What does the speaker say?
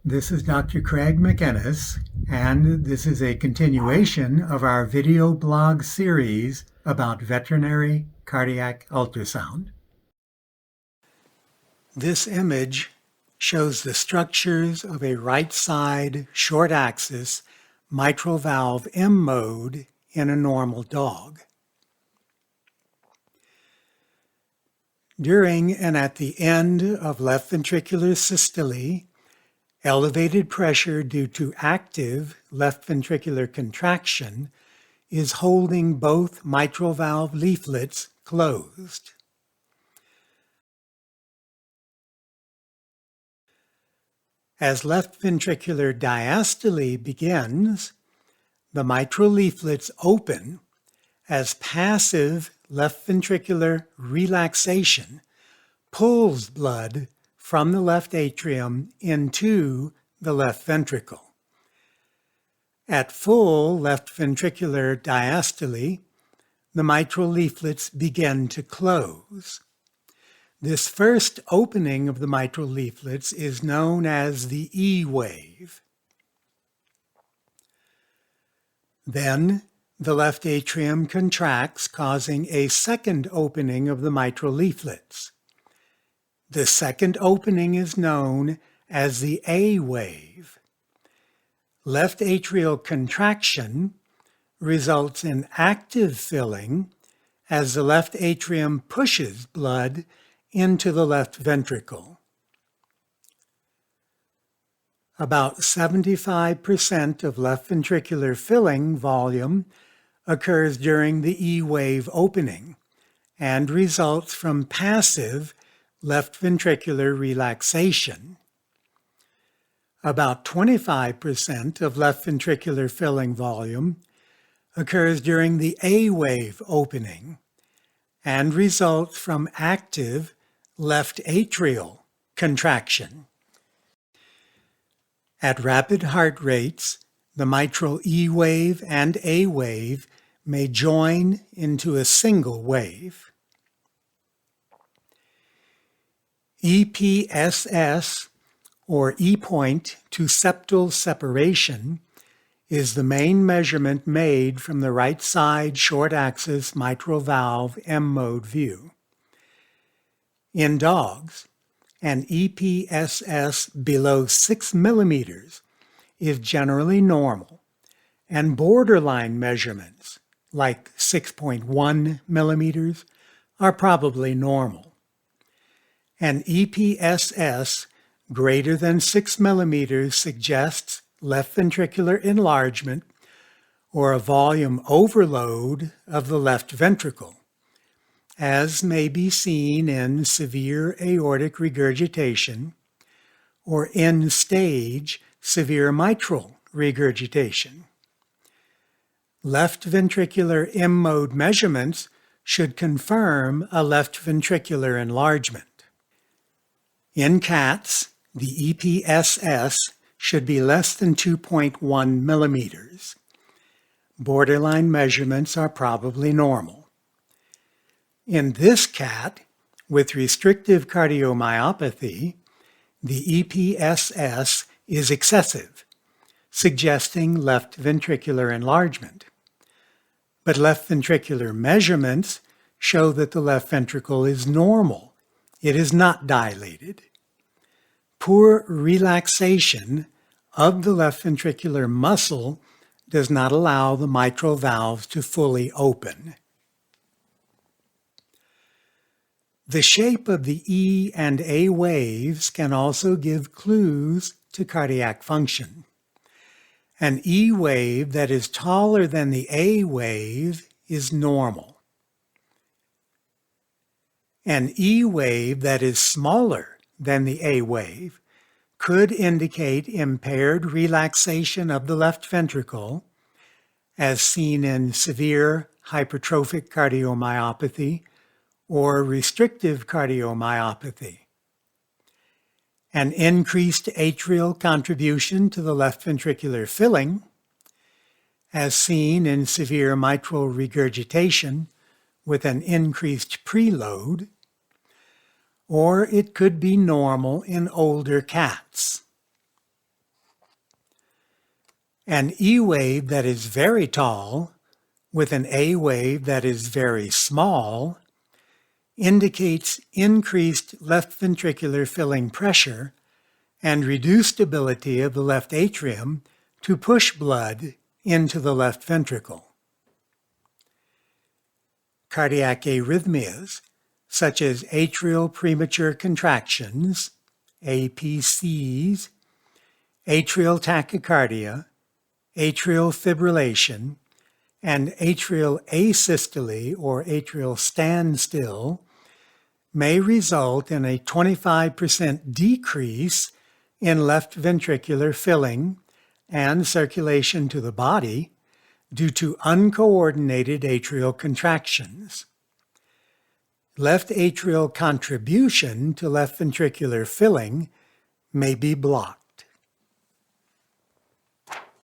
This is Dr. Craig McInnes, and this is a continuation of our video blog series about veterinary cardiac ultrasound. This image shows the structures of a right side short axis mitral valve M mode in a normal dog. During and at the end of left ventricular systole, elevated pressure due to active left ventricular contraction is holding both mitral valve leaflets closed. As left ventricular diastole begins, the mitral leaflets open as passive left ventricular relaxation pulls blood from the left atrium into the left ventricle. At full left ventricular diastole, the mitral leaflets begin to close. This first opening of the mitral leaflets is known as the E wave. Then the left atrium contracts, causing a second opening of the mitral leaflets. The second opening is known as the A wave. Left atrial contraction results in active filling as the left atrium pushes blood into the left ventricle. About 75% of left ventricular filling volume occurs during the E wave opening and results from passive left ventricular relaxation. About 25% of left ventricular filling volume occurs during the A wave opening and results from active left atrial contraction. At rapid heart rates, the mitral E wave and A wave may join into a single wave. EPSS, or E-point to septal separation, is the main measurement made from the right side short axis mitral valve M mode view. In dogs, an EPSS below 6 millimeters is generally normal, and borderline measurements, like 6.1 millimeters, are probably normal. An EPSS greater than 6 millimeters suggests left ventricular enlargement or a volume overload of the left ventricle, as may be seen in severe aortic regurgitation or end-stage severe mitral regurgitation. Left ventricular M mode measurements should confirm a left ventricular enlargement. In cats, the EPSS should be less than 2.1 millimeters. Borderline measurements are probably normal. In this cat, with restrictive cardiomyopathy, the EPSS is excessive, suggesting left ventricular enlargement. But left ventricular measurements show that the left ventricle is normal. It is not dilated. Poor relaxation of the left ventricular muscle does not allow the mitral valves to fully open. The shape of the E and A waves can also give clues to cardiac function. An E wave that is taller than the A wave is normal. An E wave that is smaller than the A wave could indicate impaired relaxation of the left ventricle, as seen in severe hypertrophic cardiomyopathy or restrictive cardiomyopathy. An increased atrial contribution to the left ventricular filling, as seen in severe mitral regurgitation with an increased preload, or it could be normal in older cats. An E wave that is very tall with an A wave that is very small indicates increased left ventricular filling pressure and reduced ability of the left atrium to push blood into the left ventricle. Cardiac arrhythmias, such as atrial premature contractions, APCs, atrial tachycardia, atrial fibrillation, and atrial asystole or atrial standstill may result in a 25% decrease in left ventricular filling and circulation to the body due to uncoordinated atrial contractions. Left atrial contribution to left ventricular filling may be blocked.